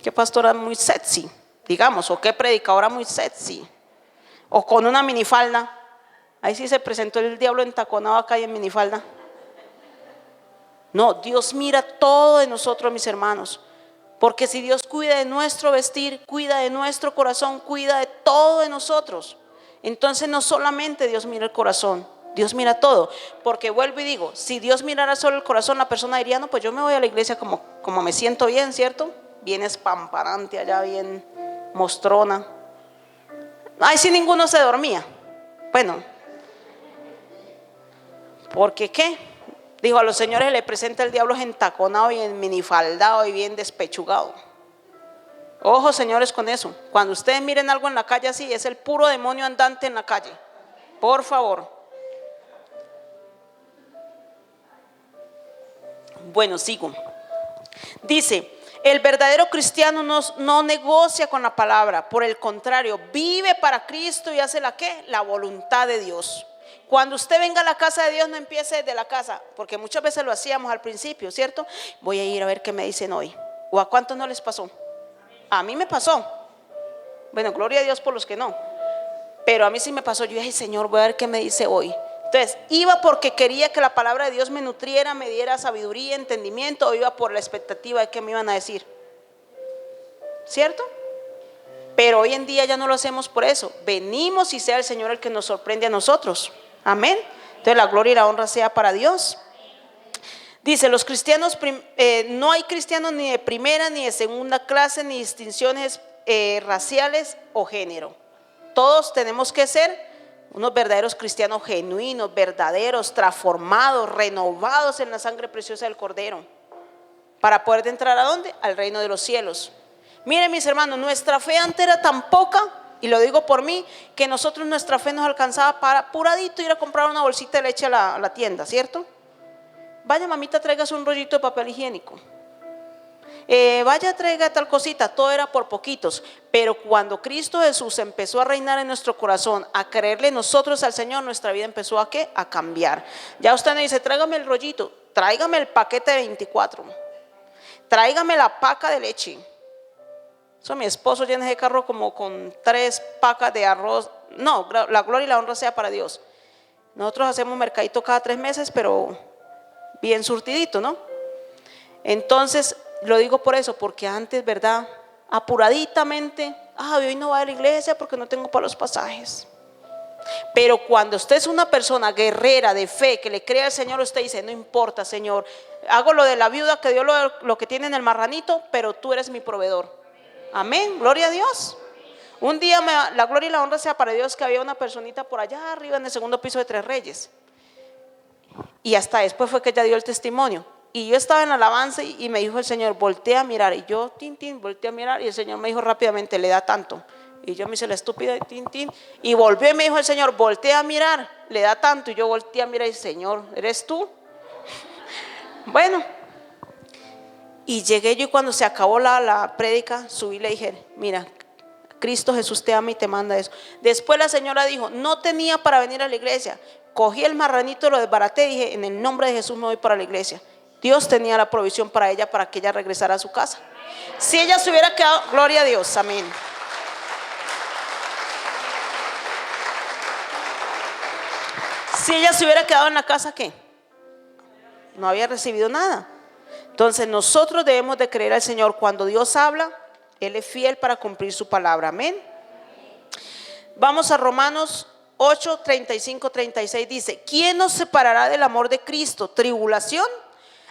Qué pastora muy sexy, digamos, o qué predicadora muy sexy, o con una minifalda. Ahí sí se presentó el diablo entaconado acá y en minifalda. No, Dios mira todo de nosotros, mis hermanos. Porque si Dios cuida de nuestro vestir, cuida de nuestro corazón, cuida de todo de nosotros, entonces no solamente Dios mira el corazón, Dios mira todo. Porque vuelvo y digo, si Dios mirara solo el corazón, la persona diría, no, pues yo me voy a la iglesia como me siento bien, ¿cierto? Bien espamparante allá, bien mostrona. Ay, si ninguno se dormía. Bueno, ¿porque qué? Dijo, a los señores le presenta el diablo entaconado y en minifaldado y bien despechugado. Ojo, señores, con eso. Cuando ustedes miren algo en la calle así, es el puro demonio andante en la calle. Por favor. Bueno, sigo. Dice, el verdadero cristiano no negocia con la palabra. Por el contrario, vive para Cristo y hace la ¿qué? La voluntad de Dios. Cuando usted venga a la casa de Dios, no empiece desde la casa, porque muchas veces lo hacíamos al principio, ¿cierto? Voy a ir a ver qué me dicen hoy. ¿O a cuántos no les pasó? A mí me pasó. Bueno, gloria a Dios por los que no. Pero a mí sí me pasó. Yo dije, Señor, voy a ver qué me dice hoy. Entonces, ¿iba porque quería que la palabra de Dios me nutriera, me diera sabiduría, entendimiento, o iba por la expectativa de qué me iban a decir? ¿Cierto? Pero hoy en día ya no lo hacemos por eso. Venimos y sea el Señor el que nos sorprende a nosotros. Amén. Entonces la gloria y la honra sea para Dios. Dice, los cristianos, no hay cristianos ni de primera ni de segunda clase, ni distinciones raciales o género. Todos tenemos que ser unos verdaderos cristianos genuinos, verdaderos, transformados, renovados en la sangre preciosa del Cordero, para poder entrar ¿a dónde? Al reino de los cielos. Miren, mis hermanos, nuestra fe antes era tan poca, y lo digo por mí, que nosotros nuestra fe nos alcanzaba para apuradito ir a comprar una bolsita de leche a la tienda, ¿cierto? Vaya, mamita, tráigase un rollito de papel higiénico. Vaya, traiga tal cosita. Todo era por poquitos. Pero cuando Cristo Jesús empezó a reinar en nuestro corazón, a creerle nosotros al Señor, nuestra vida empezó ¿a qué? A cambiar. Ya usted no dice, tráigame el rollito, tráigame el paquete de 24, tráigame la paca de leche. Eso, mi esposo llena ese carro como con 3 pacas de arroz. No, la gloria y la honra sea para Dios. Nosotros hacemos mercadito cada 3 meses, pero bien surtidito, ¿no? Entonces, lo digo por eso, porque antes, ¿verdad? Apuraditamente, hoy no voy a la iglesia porque no tengo para los pasajes. Pero cuando usted es una persona guerrera de fe, que le cree al Señor, usted dice, no importa, Señor, hago lo de la viuda que dio lo que tiene en el marranito, pero tú eres mi proveedor. Amén, gloria a Dios. Un día la gloria y la honra sea para Dios, que había una personita por allá arriba en el segundo piso de Tres Reyes. Y hasta después fue que ella dio el testimonio. Y yo estaba en alabanza y me dijo el Señor, voltea a mirar. Y yo, volteé a mirar. Y el Señor me dijo rápidamente, le da tanto. Y yo me hice la estúpida, y volvió y me dijo el Señor, voltea a mirar, le da tanto. Y yo volteé a mirar y Señor, ¿eres tú? Bueno, y llegué yo y cuando se acabó la prédica, subí y le dije, mira, Cristo Jesús te ama y te manda eso. Después la señora dijo, no tenía para venir a la iglesia. Cogí el marranito, lo desbaraté y dije, en el nombre de Jesús me voy para la iglesia. Dios tenía la provisión para ella, para que ella regresara a su casa. Si ella se hubiera quedado, gloria a Dios, amén. Si ella se hubiera quedado en la casa, ¿qué? No había recibido nada. Entonces nosotros debemos de creer al Señor. Cuando Dios habla, Él es fiel para cumplir su palabra, amén. Vamos a Romanos 8, 35, 36, dice, ¿quién nos separará del amor de Cristo? ¿Tribulación,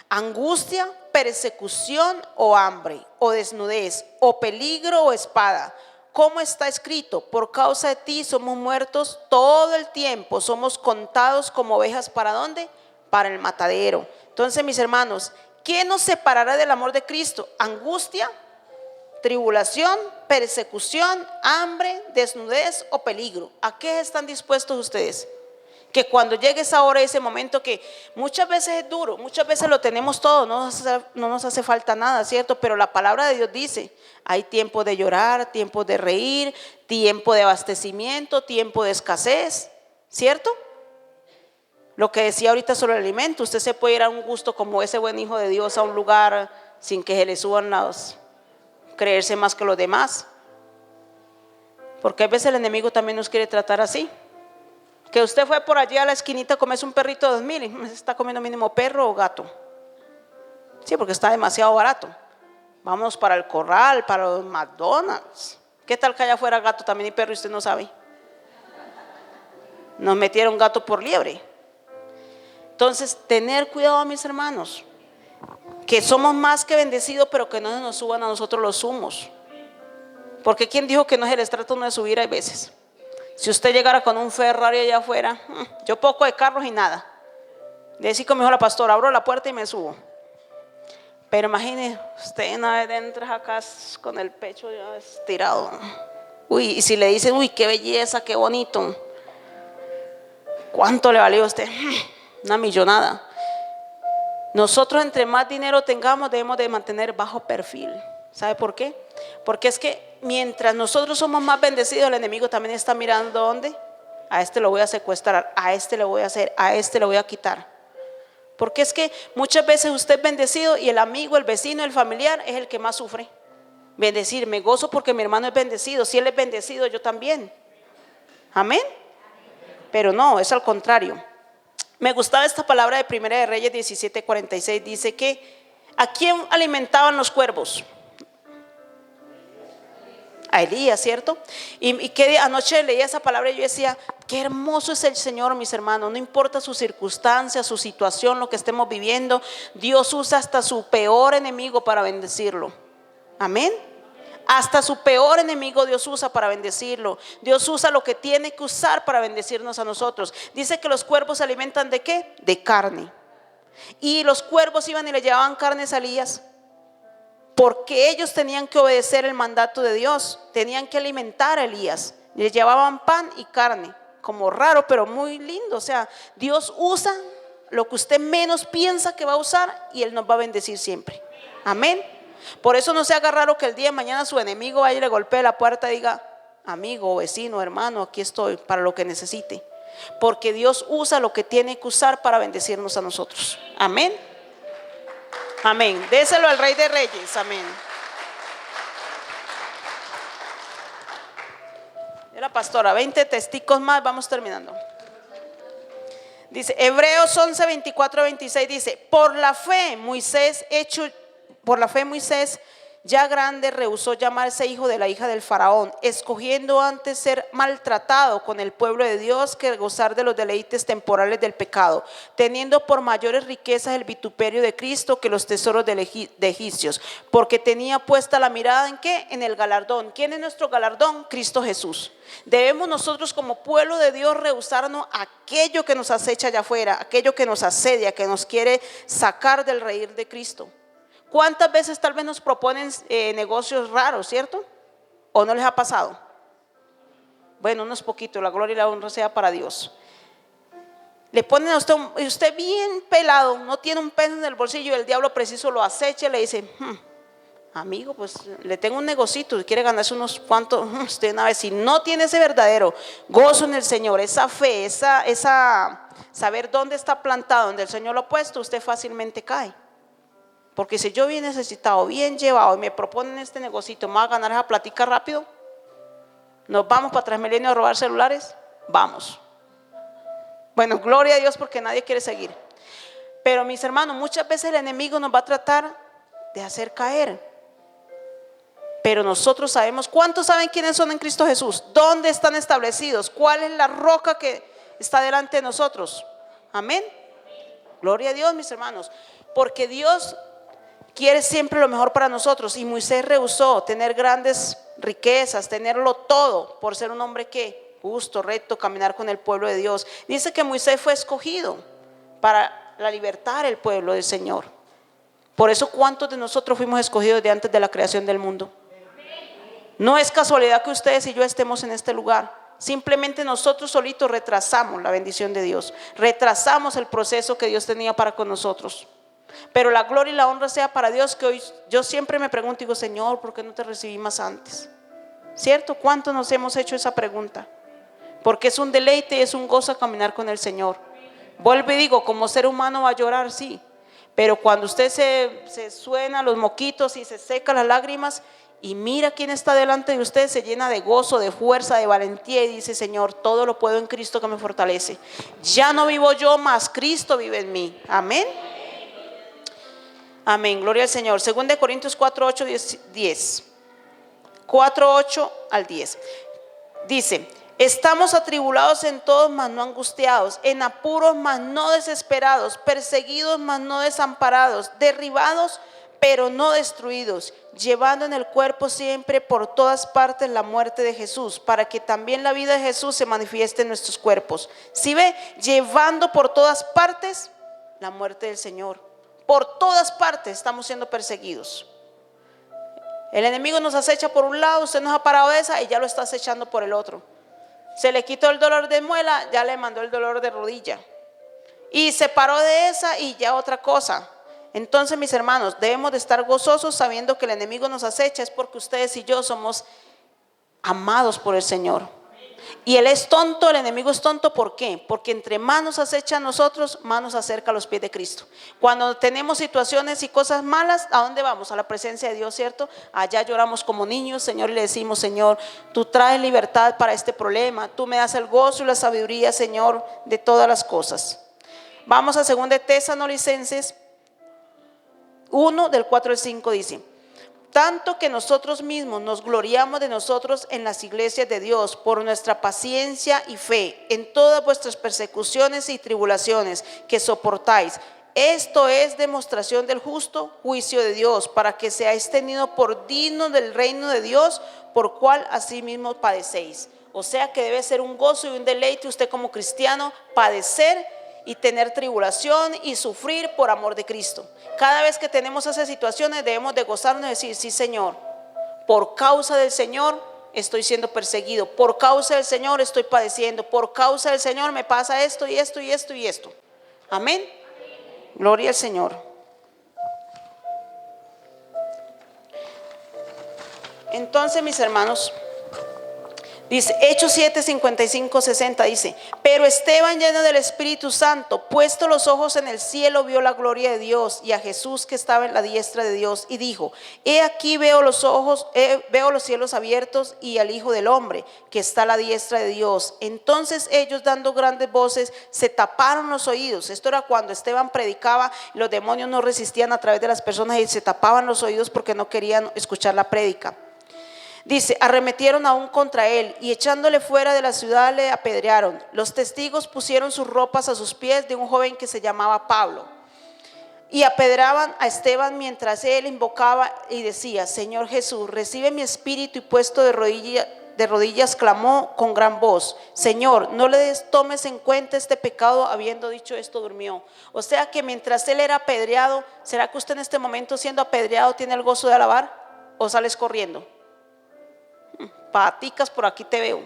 angustia, persecución o hambre, o desnudez, o peligro o espada? Como está escrito, por causa de ti somos muertos todo el tiempo, somos contados como ovejas, ¿para dónde? Para el matadero. Entonces, mis hermanos, ¿quién nos separará del amor de Cristo? Angustia, tribulación, persecución, hambre, desnudez o peligro. ¿A qué están dispuestos ustedes? Que cuando llegue esa hora, ese momento que muchas veces es duro, muchas veces lo tenemos todo, no nos hace falta nada, ¿cierto? Pero la palabra de Dios dice, hay tiempo de llorar, tiempo de reír, tiempo de abastecimiento, tiempo de escasez, ¿cierto? Lo que decía ahorita sobre el alimento, usted se puede ir a un gusto como ese buen hijo de Dios a un lugar sin que se le suban creerse más que los demás. Porque a veces el enemigo también nos quiere tratar así. Que usted fue por allí a la esquinita a comerse un perrito de 2,000 y se está comiendo mínimo perro o gato. Sí, porque está demasiado barato. Vamos para el Corral, para los McDonald's. ¿Qué tal que allá fuera gato también y perro y usted no sabe? Nos metieron gato por liebre. Entonces, tener cuidado, mis hermanos, que somos más que bendecidos, pero que no nos suban a nosotros los humos. Porque ¿quién dijo que no es el estrato no de subir? Hay veces. Si usted llegara con un Ferrari allá afuera, yo poco de carros y nada. Le decía como dijo la pastora, abro la puerta y me subo. Pero imagine, usted una vez entra acá con el pecho ya estirado. Uy, y si le dicen, uy, qué belleza, qué bonito. ¿Cuánto le valió a usted? Una millonada. Nosotros entre más dinero tengamos debemos de mantener bajo perfil. ¿Sabe por qué? Porque es que mientras nosotros somos más bendecidos, el enemigo también está mirando ¿dónde? A este lo voy a secuestrar, a este le voy a hacer, a este le voy a quitar. Porque es que muchas veces usted es bendecido y el amigo, el vecino, el familiar es el que más sufre. Bendecir, me gozo porque mi hermano es bendecido. Si él es bendecido, yo también. Amén. Pero no, es al contrario. Me gustaba esta palabra de Primera de Reyes 17:46. Dice que ¿a quién alimentaban los cuervos? A Elías, ¿cierto? Y que anoche leía esa palabra y yo decía, qué hermoso es el Señor, mis hermanos. No importa su circunstancia, su situación, lo que estemos viviendo, Dios usa hasta su peor enemigo para bendecirlo. Amén. Hasta su peor enemigo Dios usa para bendecirlo. Dios usa lo que tiene que usar para bendecirnos a nosotros. Dice que los cuervos se alimentan ¿de qué? De carne. Y los cuervos iban y le llevaban carnes a Elías, porque ellos tenían que obedecer el mandato de Dios. Tenían que alimentar a Elías. Le llevaban pan y carne. Como raro, pero muy lindo. O sea, Dios usa lo que usted menos piensa que va a usar, y Él nos va a bendecir siempre. Amén. Por eso no se haga raro que el día de mañana su enemigo vaya y le golpee la puerta y diga: amigo, vecino, hermano, aquí estoy para lo que necesite. Porque Dios usa lo que tiene que usar para bendecirnos a nosotros. Amén. Amén. Déselo al Rey de Reyes. Amén. La pastora, 20 testigos más, vamos terminando. Dice Hebreos 11, 24, 26, dice: por la fe Moisés ya grande rehusó llamarse hijo de la hija del faraón, escogiendo antes ser maltratado con el pueblo de Dios que gozar de los deleites temporales del pecado, teniendo por mayores riquezas el vituperio de Cristo que los tesoros de egipcios, porque tenía puesta la mirada ¿en qué? En el galardón. ¿Quién es nuestro galardón? Cristo Jesús. Debemos nosotros como pueblo de Dios rehusarnos aquello que nos acecha allá afuera, aquello que nos asedia, que nos quiere sacar del reír de Cristo. ¿Cuántas veces tal vez nos proponen negocios raros, cierto? ¿O no les ha pasado? Bueno, unos poquitos, la gloria y la honra sea para Dios. Le ponen a usted bien pelado, no tiene un peso en el bolsillo, y el diablo preciso lo acecha y le dice: amigo, pues le tengo un negocito y quiere ganarse unos cuantos. Usted una vez, si no tiene ese verdadero gozo en el Señor, esa fe, esa saber dónde está plantado, donde el Señor lo ha puesto, usted fácilmente cae. Porque si yo bien necesitado, bien llevado, y me proponen este negocito, ¿me va a ganar esa platica rápido? ¿Nos vamos para Transmilenio a robar celulares? Vamos. Bueno, gloria a Dios, porque nadie quiere seguir. Pero mis hermanos, muchas veces el enemigo nos va a tratar de hacer caer. Pero nosotros sabemos. ¿Cuántos saben quiénes son en Cristo Jesús? ¿Dónde están establecidos? ¿Cuál es la roca que está delante de nosotros? Amén. Gloria a Dios, mis hermanos. Porque Dios quiere siempre lo mejor para nosotros. Y Moisés rehusó tener grandes riquezas, tenerlo todo, por ser un hombre que justo, recto, caminar con el pueblo de Dios. Dice que Moisés fue escogido para la libertad del pueblo del Señor. Por eso, ¿cuántos de nosotros fuimos escogidos de antes de la creación del mundo? No es casualidad que ustedes y yo estemos en este lugar. Simplemente nosotros solitos retrasamos la bendición de Dios, retrasamos el proceso que Dios tenía para con nosotros. Pero la gloria y la honra sea para Dios, que hoy yo siempre me pregunto, digo: Señor, ¿por qué no te recibí más antes? ¿Cierto? ¿Cuántos nos hemos hecho esa pregunta? Porque es un deleite y es un gozo caminar con el Señor. Vuelvo y digo, como ser humano va a llorar, sí, pero cuando usted se suena los moquitos y se seca las lágrimas y mira quién está delante de usted, se llena de gozo, de fuerza, de valentía, y dice: Señor, todo lo puedo en Cristo que me fortalece. Ya no vivo yo, más Cristo vive en mí. Amén. Amén, gloria al Señor. 2 Corintios 4, 8, 10. 4, 8 al 10. Dice: estamos atribulados en todos, mas no angustiados, en apuros, mas no desesperados, perseguidos, mas no desamparados, derribados, pero no destruidos, llevando en el cuerpo siempre por todas partes la muerte de Jesús, para que también la vida de Jesús se manifieste en nuestros cuerpos. ¿Sí ve? Llevando por todas partes la muerte del Señor. Por todas partes estamos siendo perseguidos. El enemigo nos acecha por un lado, usted nos ha parado de esa y ya lo está acechando por el otro. Se le quitó el dolor de muela, ya le mandó el dolor de rodilla. Y se paró de esa y ya otra cosa. Entonces, mis hermanos, debemos de estar gozosos sabiendo que el enemigo nos acecha. Es porque ustedes y yo somos amados por el Señor. Y él es tonto, el enemigo es tonto. ¿Por qué? Porque entre más nos acecha a nosotros, más nos acerca a los pies de Cristo. Cuando tenemos situaciones y cosas malas, ¿a dónde vamos? A la presencia de Dios, ¿cierto? Allá lloramos como niños, Señor, y le decimos: Señor, tú traes libertad para este problema. Tú me das el gozo y la sabiduría, Señor, de todas las cosas. Vamos a 2 Tesalonicenses 1, del 4 al 5, dice: tanto que nosotros mismos nos gloriamos de nosotros en las iglesias de Dios por nuestra paciencia y fe en todas vuestras persecuciones y tribulaciones que soportáis, Esto es demostración del justo juicio de Dios, para que seáis tenidos por dignos del reino de Dios, por cual asimismo padecéis. O sea que debe ser un gozo y un deleite usted como cristiano padecer y tener tribulación y sufrir por amor de Cristo. Cada vez que tenemos esas situaciones debemos de gozarnos y decir: sí, Señor, por causa del Señor estoy siendo perseguido, por causa del Señor estoy padeciendo, por causa del Señor me pasa esto y esto y esto y esto. Amén. Gloria al Señor. Entonces, mis hermanos, dice Hechos 7, 55, 60, dice: pero Esteban, lleno del Espíritu Santo, puesto los ojos en el cielo, vio la gloria de Dios y a Jesús que estaba en la diestra de Dios, y dijo: he aquí veo los cielos abiertos y al Hijo del Hombre que está a la diestra de Dios. Entonces ellos, dando grandes voces, se taparon los oídos. Esto era cuando Esteban predicaba, los demonios no resistían a través de las personas y se tapaban los oídos porque no querían escuchar la prédica. Dice: arremetieron aún contra él y echándole fuera de la ciudad le apedrearon. Los testigos pusieron sus ropas a sus pies de un joven que se llamaba Pablo, y apedreaban a Esteban mientras él invocaba y decía: Señor Jesús, recibe mi espíritu. Y puesto de rodillas clamó con gran voz: Señor, no le tomes en cuenta este pecado. Habiendo dicho esto, durmió. O sea que mientras él era apedreado, ¿será que usted en este momento, siendo apedreado, tiene el gozo de alabar o sales corriendo? Paticas, por aquí te veo.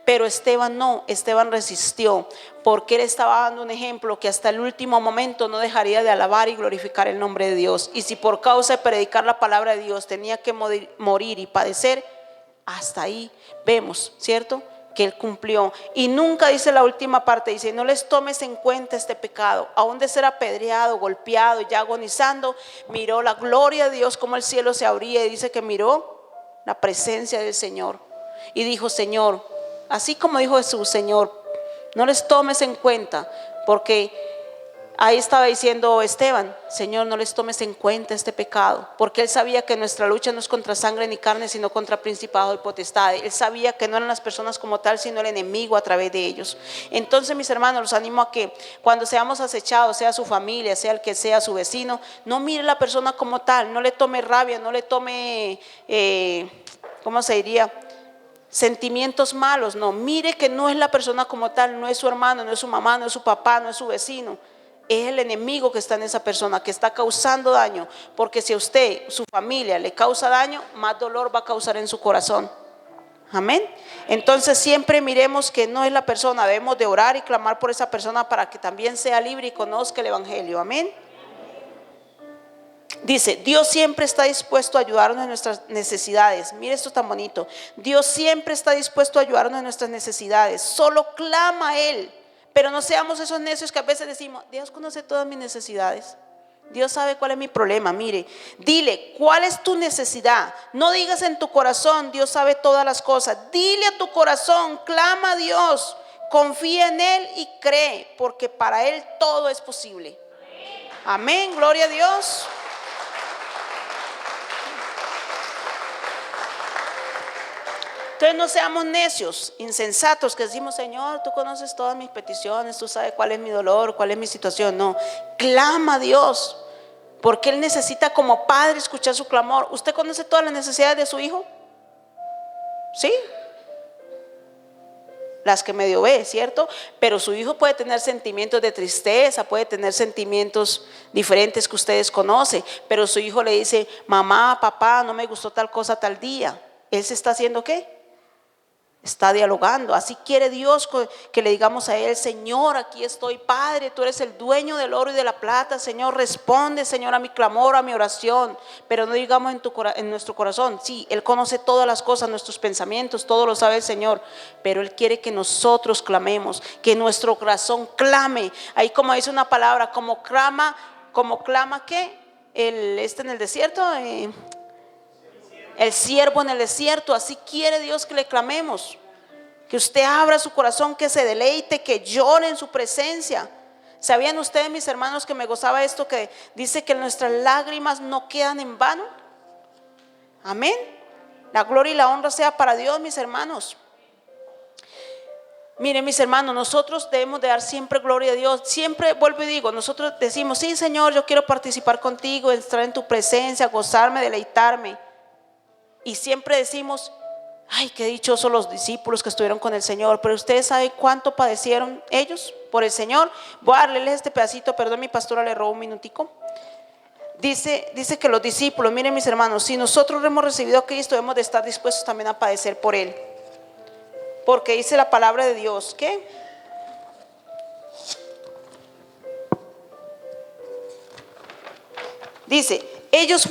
Pero Esteban no, Esteban resistió, porque él estaba dando un ejemplo que hasta el último momento no dejaría de alabar y glorificar el nombre de Dios. Y si por causa de predicar la palabra de Dios tenía que morir y padecer, hasta ahí vemos, ¿cierto?, que él cumplió. Y nunca, dice la última parte, dice: no les tomes en cuenta este pecado. Aún de ser apedreado, golpeado y ya agonizando, miró la gloria de Dios, como el cielo se abría, y dice que miró la presencia del Señor y dijo: Señor, así como dijo Jesús, Señor, no les tomes en cuenta, porque ahí estaba diciendo Esteban: Señor, no les tomes en cuenta este pecado, porque él sabía que nuestra lucha no es contra sangre ni carne, sino contra principados y potestades. Él sabía que no eran las personas como tal, sino el enemigo a través de ellos. Entonces, mis hermanos, los animo a que cuando seamos acechados, sea su familia, sea el que sea su vecino, no mire a la persona como tal, no le tome rabia, no le tome ¿cómo se diría?, sentimientos malos. No, mire que no es la persona como tal, no es su hermano, no es su mamá, no es su papá, no es su vecino. Es el enemigo que está en esa persona, que está causando daño. Porque si a usted, su familia, le causa daño, más dolor va a causar en su corazón. Amén. Entonces siempre miremos que no es la persona. Debemos de orar y clamar por esa persona para que también sea libre y conozca el evangelio. Amén. Dice: Dios siempre está dispuesto a ayudarnos en nuestras necesidades. Mire esto tan bonito. Dios siempre está dispuesto a ayudarnos en nuestras necesidades. Solo clama a Él. Pero no seamos esos necios que a veces decimos: Dios conoce todas mis necesidades, Dios sabe cuál es mi problema. Mire, dile cuál es tu necesidad. No digas en tu corazón: Dios sabe todas las cosas. Dile a tu corazón, clama a Dios, confía en Él y cree, porque para Él todo es posible. Amén, gloria a Dios. Entonces no seamos necios, insensatos, que decimos: Señor, tú conoces todas mis peticiones, tú sabes cuál es mi dolor, cuál es mi situación. No, clama a Dios, porque Él necesita como padre escuchar su clamor. ¿Usted conoce todas las necesidades de su hijo? ¿Sí? Las que medio ve, ¿cierto? Pero su hijo puede tener sentimientos de tristeza, puede tener sentimientos diferentes que ustedes conocen, pero su hijo le dice: mamá, papá, no me gustó tal cosa tal día. Él se está haciendo ¿qué? Está dialogando. Así quiere Dios que le digamos a Él: Señor, aquí estoy, Padre, tú eres el dueño del oro y de la plata. Señor, responde, Señor, a mi clamor, a mi oración. Pero no digamos en nuestro corazón: sí, Él conoce todas las cosas, nuestros pensamientos, todo lo sabe el Señor. Pero Él quiere que nosotros clamemos, que nuestro corazón clame. Ahí, como dice una palabra, como clama ¿qué? En el desierto, el siervo en el desierto. Así quiere Dios que le clamemos, que usted abra su corazón, que se deleite, que llore en su presencia. ¿Sabían ustedes, mis hermanos, que me gozaba esto que dice que nuestras lágrimas no quedan en vano? Amén. La gloria y la honra sea para Dios, mis hermanos. Miren, mis hermanos, nosotros debemos de dar siempre gloria a Dios. Siempre vuelvo y digo, nosotros decimos, sí, Señor, yo quiero participar contigo, estar en tu presencia, gozarme, deleitarme. Y siempre decimos, ay, qué dichosos los discípulos que estuvieron con el Señor. Pero ustedes saben cuánto padecieron ellos por el Señor. Voy a darles este pedacito, perdón, mi pastora le robó un minutico. Dice que los discípulos, miren mis hermanos, si nosotros hemos recibido a Cristo, debemos de estar dispuestos también a padecer por Él. Porque dice la palabra de Dios que ellos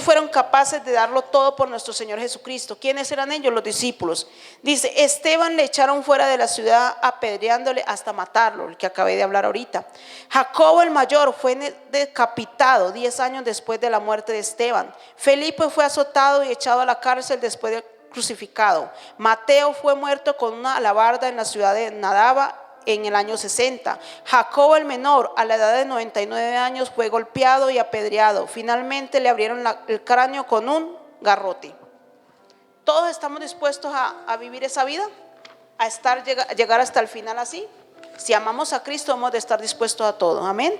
fueron capaces de darlo todo por nuestro Señor Jesucristo. ¿Quiénes eran ellos? Los discípulos. Dice, Esteban le echaron fuera de la ciudad apedreándole hasta matarlo, el que acabé de hablar ahorita. Jacobo el mayor fue decapitado 10 años después de la muerte de Esteban. Felipe fue azotado y echado a la cárcel después de crucificado. Mateo fue muerto con una alabarda en la ciudad de Nadaba en el año 60. Jacobo el menor, a la edad de 99 años, fue golpeado y apedreado. Finalmente le abrieron el cráneo con un garrote. ¿Todos estamos dispuestos a vivir esa vida? ¿A llegar hasta el final así? Si amamos a Cristo, hemos de estar dispuestos a todo. Amén.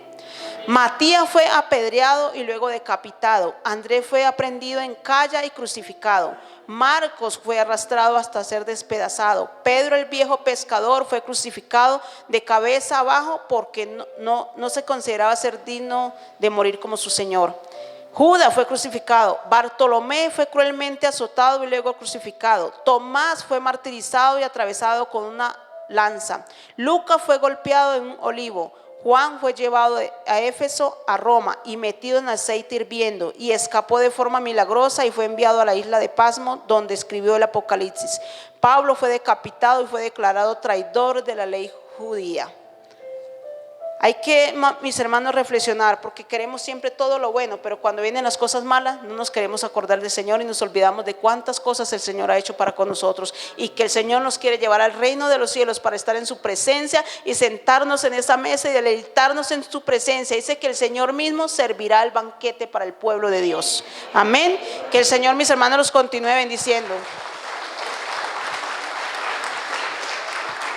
Matías fue apedreado y luego decapitado. Andrés fue aprehendido en Calla y crucificado. Marcos fue arrastrado hasta ser despedazado. Pedro, el viejo pescador, fue crucificado de cabeza abajo porque no se consideraba ser digno de morir como su Señor. Judas fue crucificado. Bartolomé fue cruelmente azotado y luego crucificado. Tomás fue martirizado y atravesado con una lanza. Lucas fue golpeado en un olivo. Juan fue llevado a Éfeso, a Roma, y metido en aceite hirviendo, y escapó de forma milagrosa y fue enviado a la isla de Pasmo, donde escribió el Apocalipsis. Pablo fue decapitado y fue declarado traidor de la ley judía. Hay que, mis hermanos, reflexionar, porque queremos siempre todo lo bueno, pero cuando vienen las cosas malas no nos queremos acordar del Señor y nos olvidamos de cuántas cosas el Señor ha hecho para con nosotros, y que el Señor nos quiere llevar al reino de los cielos para estar en su presencia y sentarnos en esa mesa y deleitarnos en su presencia. Dice que el Señor mismo servirá el banquete para el pueblo de Dios. Amén. Que el Señor, mis hermanos, los continúe bendiciendo.